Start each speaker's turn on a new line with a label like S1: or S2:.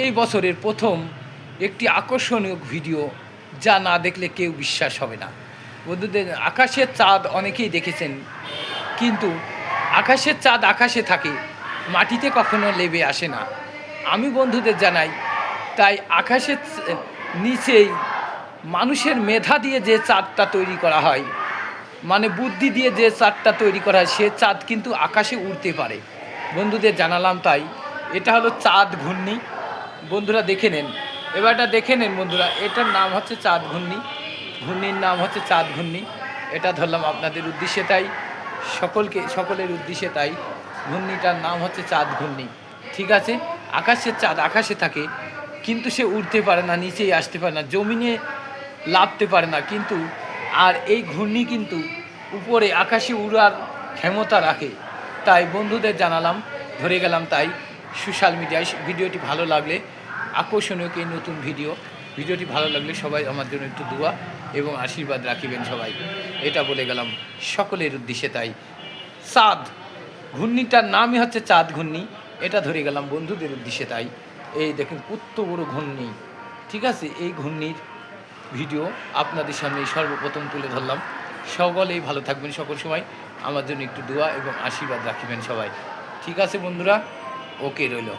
S1: এই বছরের প্রথম একটি আকর্ষণীয় ভিডিও, যা না দেখলে কেউ বিশ্বাস হবে না। বন্ধুদের, আকাশের চাঁদ অনেকেই দেখেছেন, কিন্তু আকাশের চাঁদ আকাশে থাকে, মাটিতে কখনো নেমে আসে না। আমি বন্ধুদের জানাই, তাই আকাশের নিচেই মানুষের মেধা দিয়ে যে চাঁদটা তৈরি করা হয়, মানে বুদ্ধি দিয়ে যে চাঁদটা তৈরি করা হয়, সে চাঁদ কিন্তু আকাশে উড়তে পারে। বন্ধুদের জানালাম তাই। এটা হলো চাঁদ ঘূর্ণি। বন্ধুরা দেখে নেন, এবার এটা দেখে নেন বন্ধুরা, এটার নাম হচ্ছে চাঁদ ঘূর্ণি। ঘূর্ণির নাম হচ্ছে চাঁদ ঘূর্ণি। এটা ধরলাম আপনাদের উদ্দেশ্যে তাই, সকলের উদ্দেশ্যে তাই। ঘূর্ণিটার নাম হচ্ছে চাঁদ ঘূর্ণি। ঠিক আছে, আকাশের চাঁদ আকাশে থাকে, কিন্তু সে উড়তে পারে না, নিচেই আসতে পারে না, জমিনে লাফতে পারে না। কিন্তু আর এই ঘূর্ণি কিন্তু উপরে আকাশে উড়ার ক্ষমতা রাখে। তাই বন্ধুদের জানালাম, ধরে গেলাম তাই সোশ্যাল মিডিয়ায়। ভিডিওটি ভালো লাগলে, আকর্ষণীয় এই নতুন ভিডিওটি ভালো লাগলে সবাই আমার জন্য একটু দোয়া এবং আশীর্বাদ রাখিবেন সবাই, এটা বলে গেলাম সকলের উদ্দেশ্যে তাই। চাঁদ ঘূর্ণিটার নামই হচ্ছে চাঁদ ঘূর্ণি, এটা ধরে গেলাম বন্ধুদের উদ্দেশ্যে তাই। এই দেখুন কত বড় ঘূর্ণি। ঠিক আছে, এই ঘূর্ণির ভিডিও আপনাদের সামনে সর্বপ্রথম তুলে ধরলাম। সকলেই ভালো থাকবেন, সকল সময় আমার জন্য একটু দোয়া এবং আশীর্বাদ রাখিবেন সবাই। ঠিক আছে বন্ধুরা, ওকে রইল।